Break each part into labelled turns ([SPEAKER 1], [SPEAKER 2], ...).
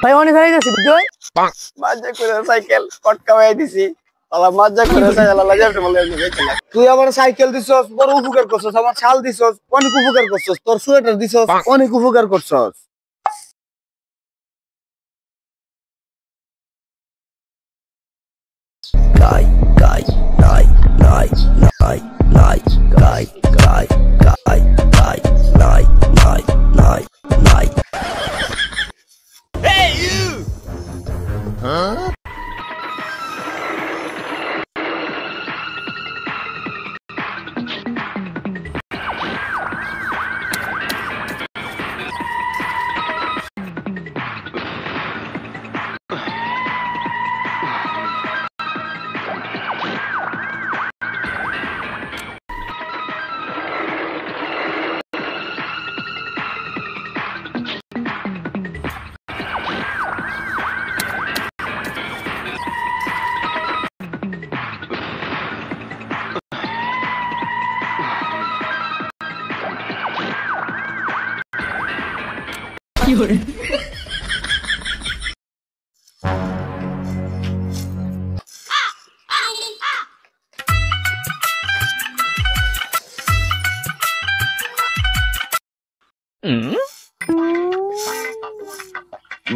[SPEAKER 1] ভাই অনেক হয়ে গেছে বুঝছই
[SPEAKER 2] মজা করে সাইকেল কটকা বাই দিছি আলা মজা করে সাইকেল আলা যাবে বলে গেছিল
[SPEAKER 3] তুই আমার সাইকেল দিছস বড় উপকার করছস আমার শাল দিছস অনেক উপকার করছস তোর সোয়েটার দিছস অনেক উপকার করছস
[SPEAKER 2] গাই গাই গাই গাই গাই গাই গাই গাই গাই গাই গাই গাই গাই গাই Hey you Huh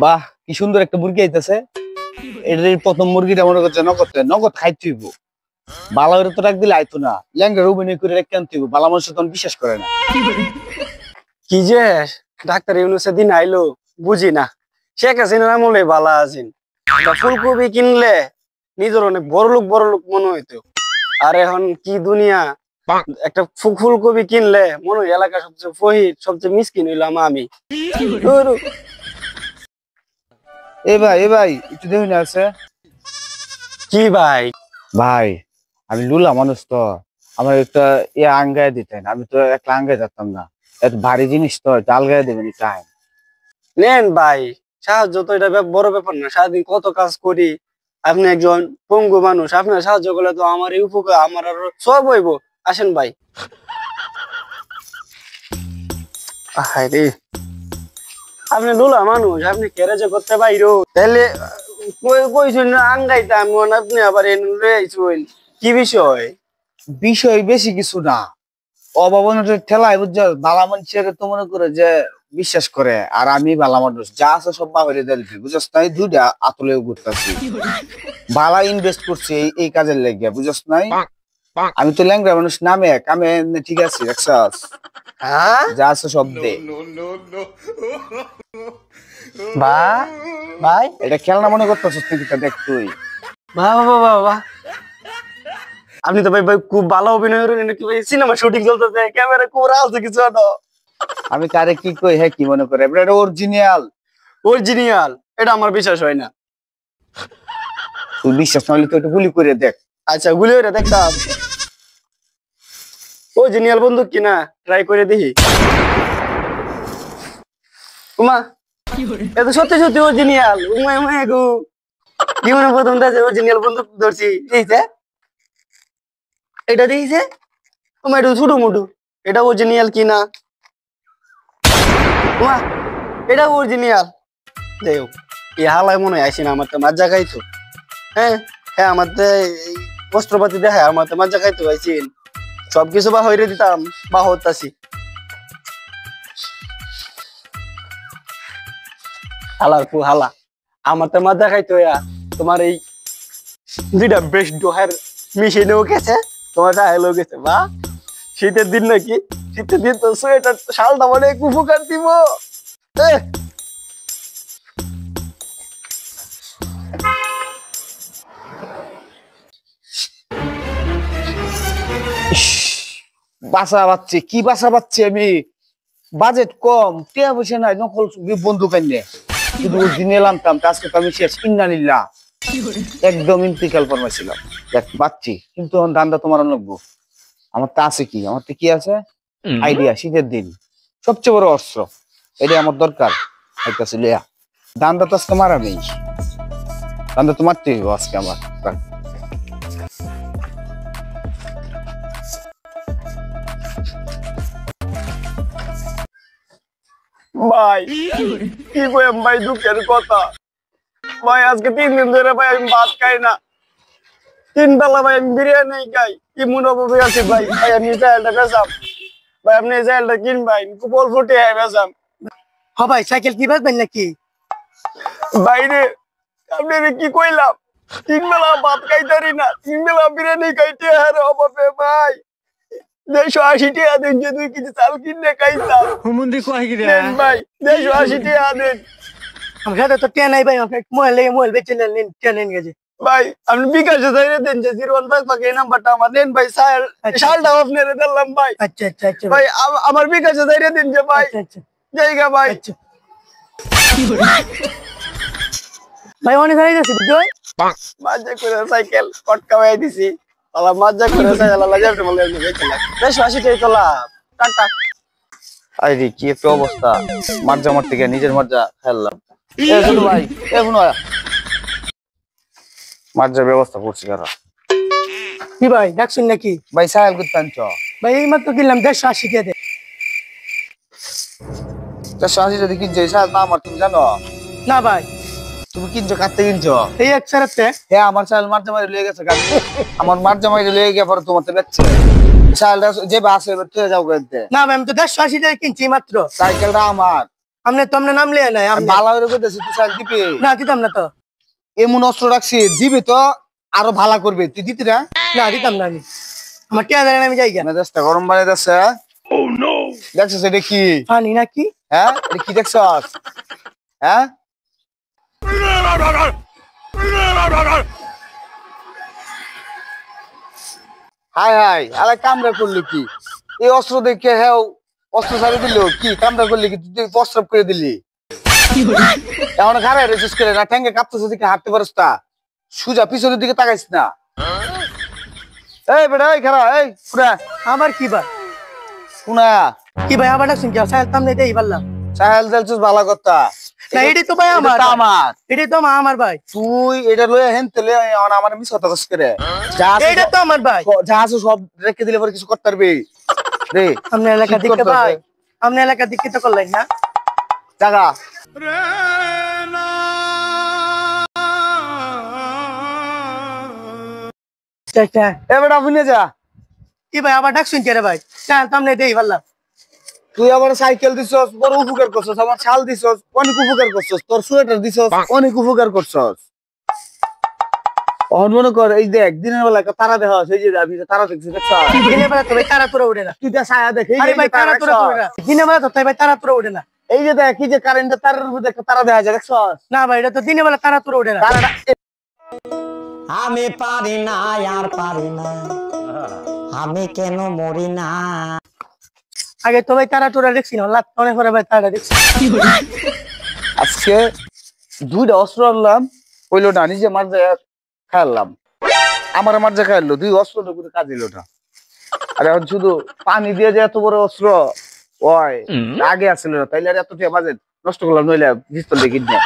[SPEAKER 3] বাহ কি সুন্দর একটা মুরগি আইতাছে এর প্রথম মুরগিটা মনে করছে নগদ খাইতেইব বালা হইরে তো রাখ দিলে আইতো না ল্যাংড়া অভিনয় করে রেখে আনতেইব বালা মানুষ তো বিশ্বাস করে না
[SPEAKER 2] কি যে ডাক্তার ইউনুসের দিন আইলো বুঝি না শেখ হাসিনার আমলে বালা আছেন ফুলকপি কিনলে নিজের অনেক বড় লোক মনে হইতো আর এখন কি দুনিয়া একটা ফুলকপি কিনলে মনে হয় এলাকা সবচেয়ে ফহির সবচেয়ে মিসকিন হইলাম আমি
[SPEAKER 3] এ ভাই একটু দেখুন আছে
[SPEAKER 2] কি ভাই
[SPEAKER 3] ভাই আমি লুলা মানুষ তো আমার একটা আঙ্গায় দিতেন আমি তো একটা আঙ্গায় যেতাম না এত ভারী জিনিস তো আলগায় দেবেন টাইম
[SPEAKER 2] নেন ভাই সাহায্য তো এটা বড় ব্যাপার না সারাদিন কত কাজ করি আপনি একজন পঙ্গু মানুষ আপনার সাহায্য করলে তো আমার এই উপকার আমার আরো সব হইব আসেন ভাই রে আপনি লুলা মানুষ আপনি ক্যারেজে করতে পাইরো তাহলে কইছেন না আঙ্গাইতাম আপনি আবার এসেছেন কি
[SPEAKER 3] বিষয় বেশি কিছু না অভাবনের ঠেলায় বুঝছো বালা মানুষের তো মনে করে যে বিশ্বাস করে আর আমি বালা মানুষ যা আছে সব বাহিরে দিলছি বুঝছস নাই দুইটা আতলেও ঘুরতেছি বালা ইনভেস্ট করছি এই কাজের লেগে বুঝছস নাই আমি তো ল্যাংড়া মানুষ নামে কামে ঠিক আছে দেখছস
[SPEAKER 2] হ্যাঁ
[SPEAKER 3] যা আছে সব দে
[SPEAKER 2] ভাই
[SPEAKER 3] এটা খেলনা মনে করতেছিস নাকি দেখ তুই
[SPEAKER 2] বাবা আপনি তো ভাই খুব ভালো অভিনয় করেন সিনেমা শুটিং চলতেছে ক্যামেরা খুব আছে কিছু
[SPEAKER 3] আমি কারে কি কই হ্যাঁ কি মনে করে এটা অরিজিনাল
[SPEAKER 2] এটা আমার বিশ্বাস হয় না
[SPEAKER 3] তুই বিশ্বাস না হলে তুই একটু গুলি করে দেখ
[SPEAKER 2] আচ্ছা গুলি করে দেখতাম অরিজিনাল বন্দুক কিনা ট্রাই করে দেখি উমা এটা সত্যি অরিজিনাল উমা গো জীবনে প্রথম দেখে অরিজিনাল বন্দুক ধরছি দেখছে এটা দেখিছে তোমার একটু ছোট মোটু এটা অরিজিনাল কিনা এটা অরিজিনাল যাই হোক এই হালায় মনে হয় আসি না আমার তো মজা খাইতো হ্যাঁ আমার বস্ত্রপাতি দেখায় আমার তো মজা খাইতো আইসিন সবকিছু বা হইরে দিতাম বা হতাছি হালা আমার তো মজা খাইতো তোমার এই দুইটা বেশ ডোহার মিশিয়েও গেছে তোমার ডায়লগ গেছে বা শীতের দিন নাকি শীতের দিন তো সোয়েটার শালটা অনেক উপকার দিব
[SPEAKER 3] বাসা বাচ্চি কি বাসা বাচ্চি আমি বাজেট কম টিয়া পয়সা নাই নকল বন্দুক আনিয়ে শুধু দিনে আনতাম আজকে তো আমি শেষ ইন্নালিল্লাহ একদম ইন্তিকাল ফরমাইছিলাম দেখ বাচ্চি কিন্তু দান্দা তোমার লাগবো আমার তো আছে কি আমার তো কি আছে আইডিয়া শীতের দিন সবচেয়ে বড় অস্ত্র এটা আমার দরকার আইতাছে লিয়া দান্দা তো আজকে মারা নেই দান্দা তো মারতে হইব আজকে আমার
[SPEAKER 2] ভাই কি কইম ভাই, দুঃখের কথা ভাই। আজকে 3 দিন ধরে ভাই আমি ভাত খাই না। 3 বেলা ভাই আমি বিরিয়ানি খাই। কি মনোভাবে আছি ভাই। ভাই আমি চালটা বেচাম ভাই, আপনি চালটা কিন ভাই, খুব অল্প টাকায় বেচাম।
[SPEAKER 1] হ্যাঁ ভাই, সাইকেল কি বেচবেন নাকি?
[SPEAKER 2] বাইরে আপনি কি কইলাম, 3 বেলা ভাত খাইতারি না, 3 বেলা বিরিয়ানি খাইতে আর অভাবে ভাই 180 টাকা দেন, যে 2 কেজি চাল কিনে খাইতাম। দেন ভাই 180 টাকা দেন।
[SPEAKER 1] আমার সাথে তো টেন নাই ভাই, আমাকে মোবাইল বেচে নেন, টেন নেন গেছে।
[SPEAKER 2] ভাই আপনি বিকাশে যাইয়ে দেন, যে 0155 এই নাম্বারটা আমার দেন ভাই। শালটা আপনারে দিলাম ভাই।
[SPEAKER 1] আচ্ছা আচ্ছা আচ্ছা
[SPEAKER 2] ভাই আমার বিকাশে যাইয়ে দেন যে ভাই।
[SPEAKER 1] আচ্ছা আচ্ছা
[SPEAKER 2] জায়গা ভাই।
[SPEAKER 1] আচ্ছা ভাই অনেক হয়ে গেছে বুঝছো?
[SPEAKER 2] মজা করে সাইকেল কটকা হয়ে দিছি। আলা মজা করে সাইকেল আলা যাবে বলে আমি বেচলা 180 টাকা তোলা টাটা।
[SPEAKER 3] আরে কি একটা অবস্থা, মার্জা মারতে গিয়ে নিজের মার্জা খেললাম। এ শুনো ভাই, এ শুনো, মার্জার ব্যবস্থা করছি কারা
[SPEAKER 1] কি ভাই ডাকছেন নাকি?
[SPEAKER 3] ভাই? সাহেল করতে আনছ
[SPEAKER 1] ভাই এই মাত্র কিনলাম 180 টাকা দিয়ে।
[SPEAKER 3] 480 যদি কিনছো, এই সাহেল না আমার, তুমি জানো?
[SPEAKER 1] না ভাই,
[SPEAKER 3] তুমি কিনছো কাটতে কিনছো?
[SPEAKER 1] এই এক সারাতে
[SPEAKER 3] হ্যাঁ, আমার সাহেল মার্জা মারি লয়ে গেছে গাড়ি। আমার মার্জা মারি লয়ে গিয়ে পরে তোমার তো বেচছে। সাহেলটা যে বাসে তুই যাও করতে।
[SPEAKER 1] না ভাই, আমি তো 180 টাকা কিনছি মাত্র।
[SPEAKER 3] সাইকেলটা আমার।
[SPEAKER 1] আপনি নামলে নাই
[SPEAKER 3] আমি ভালো করে কইতেছি, তুই সাইকেল দিবি
[SPEAKER 1] না, দিতাম না তো।
[SPEAKER 3] এমন অস্ত্র রাখছি, দিবি তো আরো ভালো করবে। তুই দিতি না?
[SPEAKER 1] না দিতাম না আমি, আমার টিয়া দেন আমি যাই কেন।
[SPEAKER 3] মেজাজটা গরম বানিয়ে যাচ্ছে। দেখছিস এটা কি?
[SPEAKER 1] পানি নাকি?
[SPEAKER 3] হ্যাঁ, এটা কি দেখছস? হ্যাঁ, হাই হাই, আরে কামড়া করলি কি? এই অস্ত্র দেখে হ্যাঁ, অস্ত্র ছাড়িয়ে দিল কি? কামড়া করলি কি? তুই প্রস্রাব করে দিলি। এখন ঘাড়ে রেজিস করে না, ঠ্যাঙ্গে কাঁপতেছে দিকে হাঁটতে পারিস না, সুজা পিছনের দিকে তাকাইস না। এই বেটা, এই খারা, এই পুরা
[SPEAKER 1] আবার কি ভাই?
[SPEAKER 3] পুনা
[SPEAKER 1] কি ভাই আবার ডাকছেন কি? সাহেব সামনে দেই পারলাম
[SPEAKER 3] সাহেল দেলছিস ভালো কথা।
[SPEAKER 1] না, এটাই তো ভাই আমার,
[SPEAKER 3] আমার
[SPEAKER 1] এটাই তো আমার ভাই,
[SPEAKER 3] তুই এটা লয়ে হেন তেলে আমার মিস কথা কস করে।
[SPEAKER 1] এইটা তো আমার ভাই।
[SPEAKER 3] যা আছে সব রেখে দিলে পরে কিছু করতে পারবি রে?
[SPEAKER 1] আপনার এলাকা দিকে ভাই, আপনার এলাকা দিকে তো করলেন না
[SPEAKER 3] জাগা।
[SPEAKER 1] আচ্ছা, আচ্ছা।
[SPEAKER 3] এবার আপনি যা।
[SPEAKER 1] কি ভাই আবার ডাকছেন কে রে ভাই? সাহেব সামনে দেই পারলাম।
[SPEAKER 3] তুই আবার সাইকেল দিছস, বড় উপকার করছস। আমার শাল দিছস, অনেক উপকার করছস। তোর সোয়েটার দিছস, অনেক উপকার করছস। অহন মনে কর, এই দেখ দিনের বেলা একটা তারা দেখা আছে, এই যে আমি তারা দেখছি, দেখছ?
[SPEAKER 1] দিনের বেলা তো ভাই তারা তোরা ওঠে না।
[SPEAKER 3] তুই যা ছায়া দেখ, এই
[SPEAKER 1] আরে
[SPEAKER 3] যে
[SPEAKER 1] ভাই তারা
[SPEAKER 3] তারা
[SPEAKER 1] তোরা ওঠে না, দিনের বেলা তো তাই ভাই তারা তোরা ওঠে না।
[SPEAKER 3] এই যে দেখ, এই যে কারেন্টের তারের উপর একটা তারা দেখা যায়, দেখছস?
[SPEAKER 1] না ভাই, এটা তো দিনের বেলা তারা তোরা ওঠে না।
[SPEAKER 3] তারাটা
[SPEAKER 4] আমি পারি না আর পারি না, আমি কেন মরি না।
[SPEAKER 1] আগে তো ভাই তারা তোরা দেখছি না, লাত অনেক পরে ভাই তারা দেখছি।
[SPEAKER 3] আজকে 2টা অস্ত্র আনলাম, হইলো না, নিজে মার্জা খাইলাম, আমার মার্জা খাইলো, 2 অস্ত্র করে কাজ দিল না। আর এখন শুধু পানি দিয়ে যে এত বড় অস্ত্র ওই আগে আসছিল না, তাইলে আর এত বাজেট নষ্ট করলাম, নইলে পিস্তল দিয়ে কিনে।